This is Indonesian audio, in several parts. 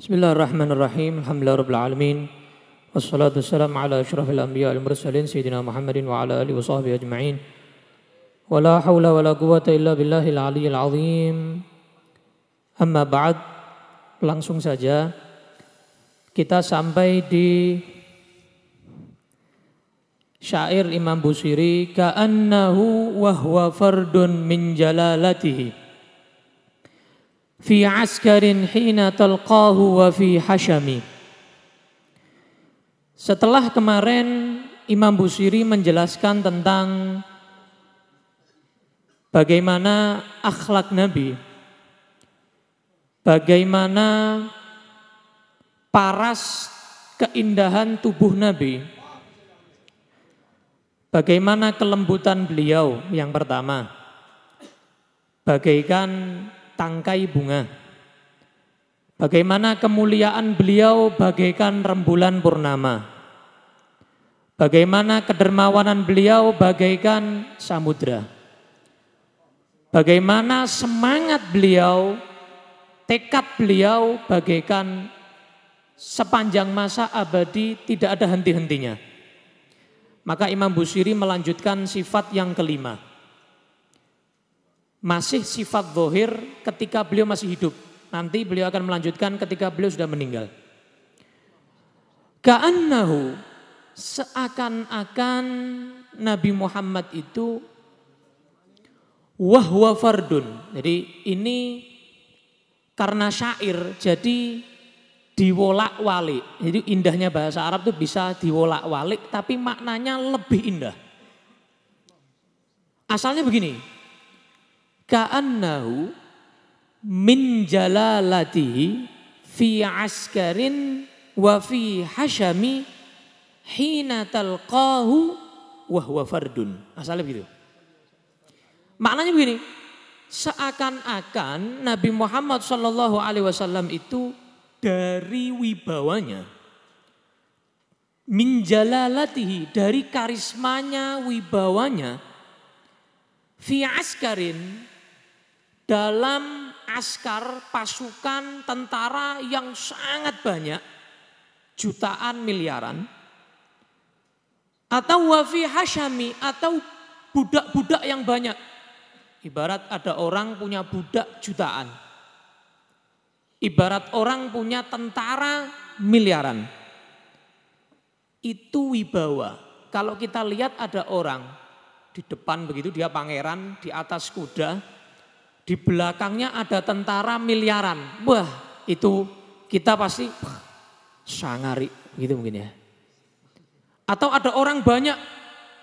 Bismillahirrahmanirrahim. Alhamdulillahirabbil alamin. Wassalatu wassalamu ala asyrafil anbiya wal mursalin sayyidina Muhammadin wa ala alihi washabbihi ajma'in. Wala haula wala quwwata illa billahil aliyyil azim. Amma ba'd. Langsung saja kita sampai di syair Imam Busiri, ka'annahu wa huwa fardun min jalalatihi fi askarin hina talqahu wa fi hashami. Setelah kemarin Imam Busiri menjelaskan tentang bagaimana akhlak Nabi, bagaimana paras keindahan tubuh Nabi, bagaimana kelembutan beliau yang pertama, bagaikan tangkai bunga. Bagaimana kemuliaan beliau bagaikan rembulan purnama. Bagaimana kedermawanan beliau bagaikan samudra. Bagaimana semangat beliau, tekad beliau bagaikan sepanjang masa abadi tidak ada henti-hentinya. Maka Imam Busiri melanjutkan sifat yang kelima. Masih sifat zahir ketika beliau masih hidup. Nanti beliau akan melanjutkan ketika beliau sudah meninggal. Ka'annahu, seakan-akan Nabi Muhammad itu wahwa fardun. Jadi ini karena syair jadi diwolak-walik. Jadi indahnya bahasa Arab itu bisa diwolak-walik tapi maknanya lebih indah. Asalnya begini. Ka'annahu min jalalatihi fi askarin wa fi hashami hina talqahu wa huwa fardun. Asalnya begitu. Maknanya begini, seakan-akan Nabi Muhammad SAW itu dari wibawanya, min jalalatihi, dari karismanya, wibawanya, fi askarin, dalam askar, pasukan tentara yang sangat banyak, jutaan miliaran, atau wafi hashami, atau budak-budak yang banyak. Ibarat ada orang punya budak jutaan, ibarat orang punya tentara miliaran. Itu wibawa. Kalau kita lihat ada orang di depan begitu, dia pangeran di atas kuda, di belakangnya ada tentara miliaran. Wah, itu kita pasti sangari gitu mungkin ya. Atau ada orang banyak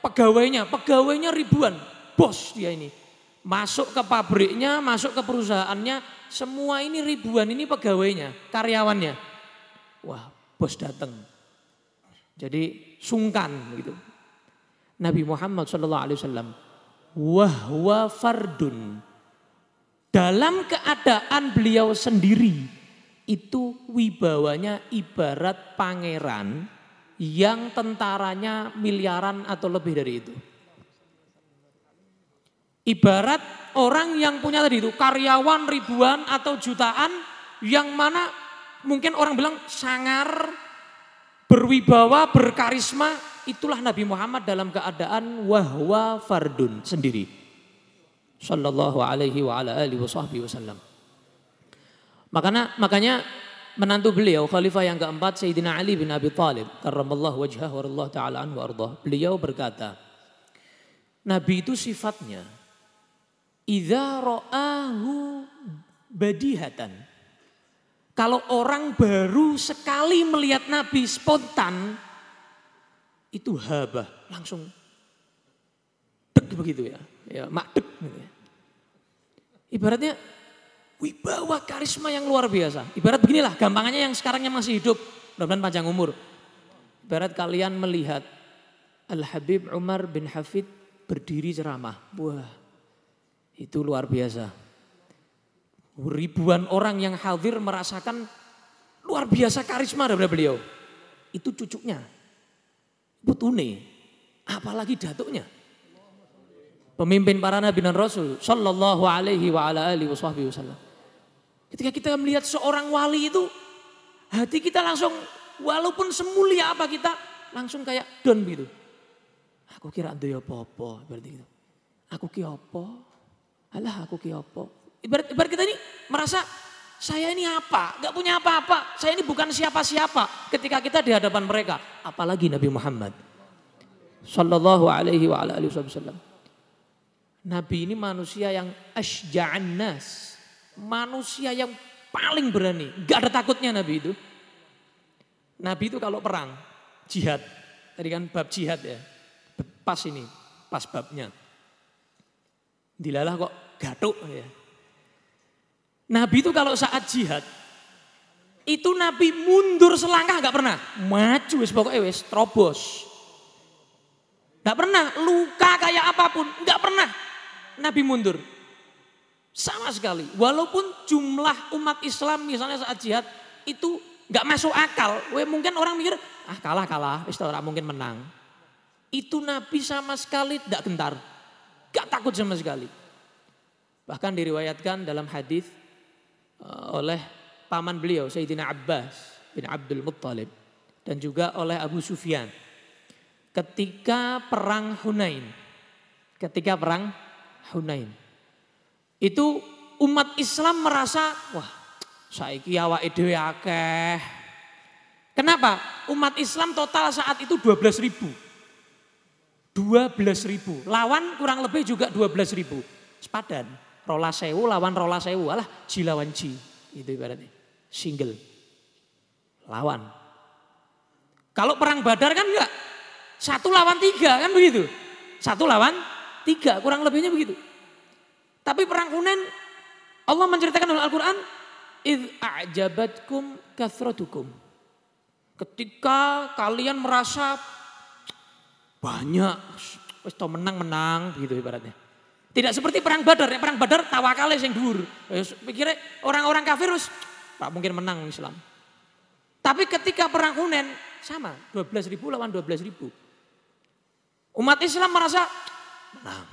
pegawainya ribuan, bos dia ini. Masuk ke pabriknya, masuk ke perusahaannya, semua ini ribuan, ini pegawainya, karyawannya. Wah, bos datang. Jadi sungkan gitu. Nabi Muhammad SAW, wahwa fardun. Dalam keadaan beliau sendiri, itu wibawanya ibarat pangeran yang tentaranya miliaran atau lebih dari itu. Ibarat orang yang punya tadi itu karyawan ribuan atau jutaan, yang mana mungkin orang bilang sangar, berwibawa, berkarisma, itulah Nabi Muhammad dalam keadaan wahwa fardun sendiri. Sallallahu alaihi wa ala alihi wasallam. Makanya menantu beliau, khalifah yang keempat, Sayyidina Ali bin Abi Thalib, karramallahu wajhah wa radhiyallahu ta'ala anhu wa ardhah. Beliau berkata, Nabi itu sifatnya, idza ra'ahu badihatan. Kalau orang baru sekali melihat Nabi spontan, itu habah, langsung dek begitu ya. Ya, makdek. Ibaratnya wibawa karisma yang luar biasa. Ibarat beginilah gampangannya yang sekarangnya masih hidup, mudah-mudahan panjang umur. Ibarat kalian melihat Al-Habib Umar bin Hafid berdiri ceramah. Wah, itu luar biasa. Ribuan orang yang hadir merasakan luar biasa karisma daripada beliau. Itu cucunya, putune, apalagi datuknya. Pemimpin para nabi dan rasul sallallahu alaihi wa ala alihi wasallam. Ketika kita melihat seorang wali itu hati kita langsung walaupun semulia apa kita langsung kayak down gitu. Aku kira duwe apa-apa berarti gitu. Aku ki apa? Alah aku ki apa? Ibarat kita ini merasa saya ini apa? Gak punya apa-apa. Saya ini bukan siapa-siapa ketika kita di hadapan mereka. Apalagi Nabi Muhammad sallallahu alaihi wa ala alihi wasallam. Nabi ini manusia yang asyja'an nas. Manusia yang paling berani. Gak ada takutnya Nabi itu. Nabi itu kalau perang, jihad. Tadi kan bab jihad ya. Pas ini, pas babnya. Dilalah kok gatuk ya. Nabi itu kalau saat jihad, itu Nabi mundur selangkah gak pernah. Maju wis pokoknya wis terobos. Gak pernah, luka kayak apapun, gak pernah. Nabi mundur. Sama sekali. Walaupun jumlah umat Islam misalnya saat jihad, itu gak masuk akal. Mungkin orang mikir, kalah, wis ora mungkin menang. Itu Nabi sama sekali tidak gentar. Gak takut sama sekali. Bahkan diriwayatkan dalam hadis oleh paman beliau Sayyidina Abbas bin Abdul Muttalib. Dan juga oleh Abu Sufyan. Ketika perang Hunain. Itu umat Islam merasa, wah saiki awake dhewe akeh. Kenapa? Umat Islam total saat itu 12.000. 12.000. Lawan kurang lebih juga 12.000. Sepadan. 12.000 lawan 12.000. Alah ji lawan ji. Itu ibaratnya. Single. Lawan. Kalau perang Badar kan enggak. 1 lawan 3 kan begitu. 1 lawan 3 kurang lebihnya begitu. Tapi perang Hunain Allah menceritakan dalam Al-Quran. Idh a'jabatkum kathratukum. Ketika kalian merasa banyak, wis to menang begitu ibaratnya. Tidak seperti perang Badar. Perang Badar tawakale sing dhuwur. Pikirnya orang-orang kafir wis tak mungkin menang Islam. Tapi ketika perang Hunain sama, 12.000 lawan 12.000. Umat Islam merasa menang.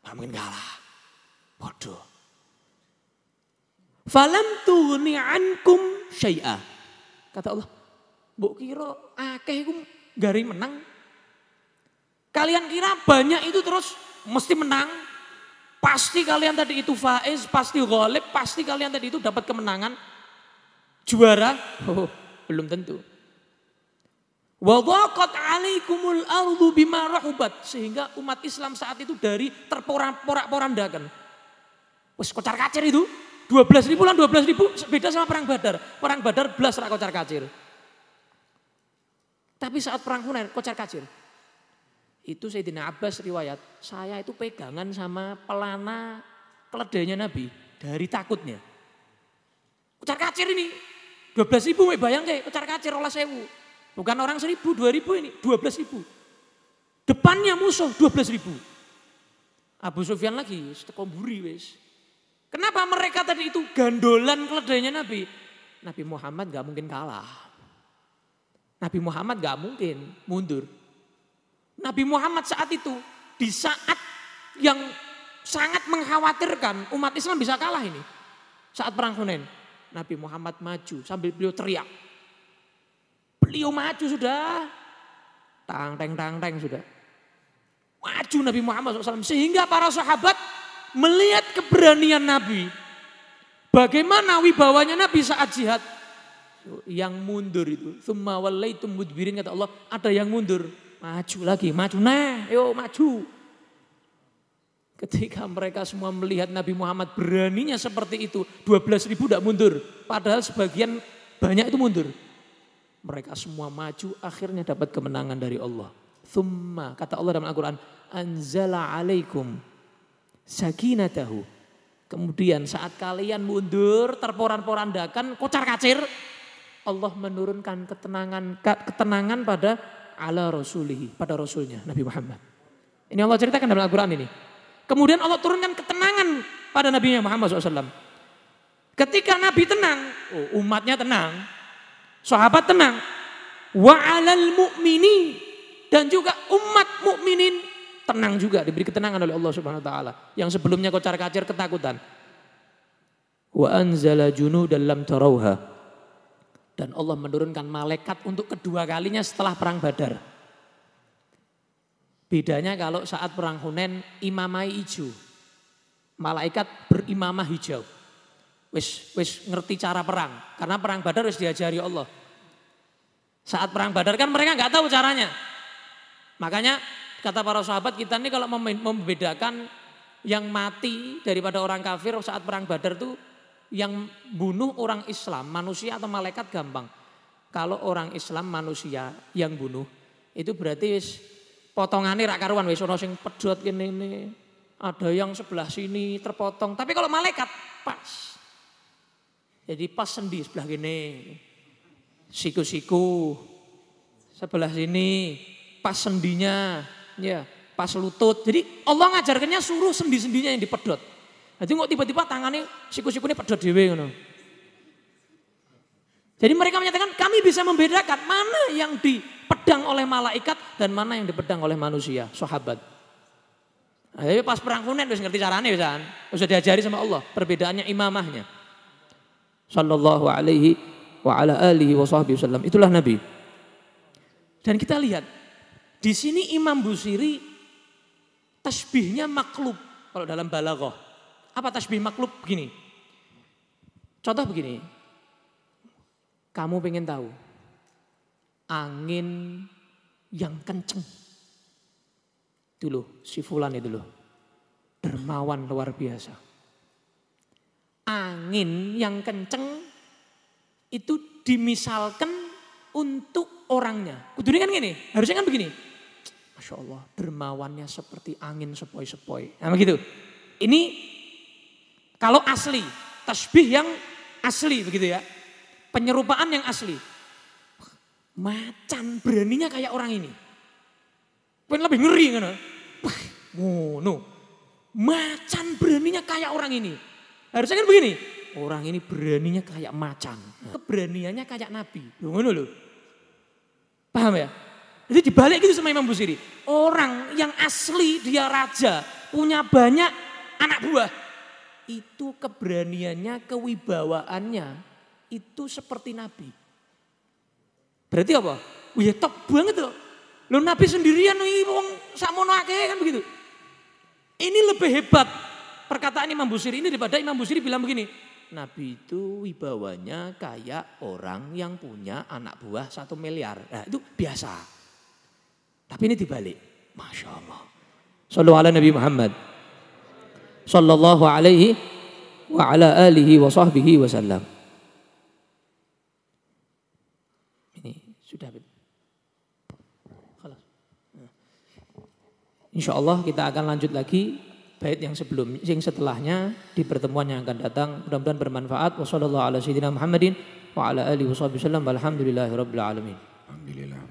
Gak mungkin kalah. Bodoh. Falam tughni ankum syai'a. Kata Allah, mbok kira akeh iku gari menang. Kalian kira banyak itu terus mesti menang. Pasti kalian tadi itu faiz, pasti ghalib, pasti kalian tadi itu dapat kemenangan. Juara? Oh, belum tentu. Wa dhaqat 'alaikumul ardu bima rahubat, sehingga umat Islam saat itu dari terporak-porandakan. Wes kocar-kacir itu 12.000 lan 12.000 beda sama perang Badar. Perang Badar blas ra kocar-kacir. Tapi saat perang Hunain kocar-kacir. Itu Sayyidina Abbas riwayat, saya itu pegangan sama pelana keledainya Nabi dari takutnya. Kocar-kacir ini 12.000 bayang kayak kocar-kacir 12.000. Bukan orang 1.000, 2.000 ini 12.000. Depannya musuh 12.000. Abu Sufyan lagi seteko mburi wis. Kenapa mereka tadi itu gandolan keledainya Nabi? Nabi Muhammad gak mungkin kalah. Nabi Muhammad gak mungkin mundur. Nabi Muhammad saat itu di saat yang sangat mengkhawatirkan umat Islam bisa kalah ini. Saat perang Hunain, Nabi Muhammad maju sambil beliau teriak. Beliau maju sudah. Tang teng sudah. Maju Nabi Muhammad SAW sehingga para sahabat melihat keberanian Nabi. Bagaimana wibawanya Nabi saat jihad. Yang mundur itu. Tsumma wallaitum mudbirin kata Allah. Ada yang mundur. Maju lagi, maju. Nah, yuk maju. Ketika mereka semua melihat Nabi Muhammad beraninya seperti itu. 12.000 tidak mundur. Padahal sebagian banyak itu mundur. Mereka semua maju akhirnya dapat kemenangan dari Allah. Tsumma kata Allah dalam Al-Quran. Anzala alaikum sakinatahu. Kemudian saat kalian mundur terporan-porandakan kocar-kacir. Allah menurunkan ketenangan pada ala rasulihi, pada rasulnya Nabi Muhammad. Ini Allah ceritakan dalam Al-Quran ini. Kemudian Allah turunkan ketenangan pada Nabi Muhammad SAW. Ketika Nabi tenang, umatnya tenang, sahabat tenang. Wa alal mu'mini, dan juga umat mukminin tenang juga, diberi ketenangan oleh Allah Subhanahu wa taala. Yang sebelumnya kocar-kacir ketakutan. Wa anzala junudan lam tarauha. Dan Allah menurunkan malaikat untuk kedua kalinya setelah perang Badar. Bedanya kalau saat perang Hunain imamai hijau. Malaikat berimamah hijau. Wis ngerti cara perang. Karena perang Badar wis diajari Allah. Saat perang Badar kan mereka nggak tahu caranya. Makanya kata para sahabat kita ini kalau membedakan yang mati daripada orang kafir saat perang Badar tuh yang bunuh orang Islam, manusia atau malaikat gampang. Kalau orang Islam manusia yang bunuh itu berarti wis potongannya rak karuan wis ono sing pedhot kene ini. Ada yang sebelah sini terpotong. Tapi kalau malaikat pas. Jadi pas sendi sebelah kene. Siku-siku sebelah sini pas sendinya, ya, pas lutut. Jadi Allah ngajarkannya suruh sendi-sendinya yang dipedhot. Jadi kok tiba-tiba tangannya siku-sikunya pedhot dhewe ngono. Jadi mereka menyatakan kami bisa membedakan mana yang dipedang oleh malaikat dan mana yang dipedang oleh manusia, sahabat. Nah, tapi pas perang Hunain wis ngerti carane wisan. Wis diajari sama Allah perbedaannya imamahnya. Sallallahu alaihi wa ala alihi wa sahbihi wasallam. Itulah Nabi. Dan kita lihat di sini Imam Busiri tasbihnya maklub kalau dalam balaghah. Apa tasbih maklub begini? Contoh begini. Kamu pengen tahu angin yang kenceng. Itu loh, si fulan itu loh. Dermawan luar biasa. Angin yang kenceng itu dimisalkan untuk orangnya. Kudunya kan gini, harusnya kan begini. Masya Allah, dermawannya seperti angin sepoi-sepoi. Nah begitu. Ini kalau asli, tasbih yang asli begitu ya. Penyerupaan yang asli. Macan beraninya kayak orang ini. Pengen lebih ngeri kan? No. Macan beraninya kayak orang ini. Harusnya kan begini. Orang ini beraninya kayak macan. Keberaniannya kayak Nabi. Ngono lho. Paham ya? Jadi dibalik gitu sama Imam Busiri. Orang yang asli dia raja, punya banyak anak buah. Itu keberaniannya, kewibawaannya itu seperti Nabi. Berarti apa? Wih top banget loh. Lo Nabi sendirian wong sakmono akeh kan begitu. Ini lebih hebat perkataan Imam Busiri ini daripada Imam Busiri bilang begini. Nabi itu wibawanya kayak orang yang punya anak buah 1 miliar. Nah itu biasa. Tapi ini dibalik. Masya Allah. Sallu ala Nabi Muhammad. Sallallahu alaihi wa ala alihi wa sahbihi wasallam. Ini sudah. Insya Allah kita akan lanjut lagi bait yang setelahnya di pertemuan yang akan datang. Mudah-mudahan bermanfaat. Wassallallahu ala sayyidina Muhammadin wa ala alihi wa sahbihi wasallam. Walhamdulillahi rabbil alamin. Alhamdulillah.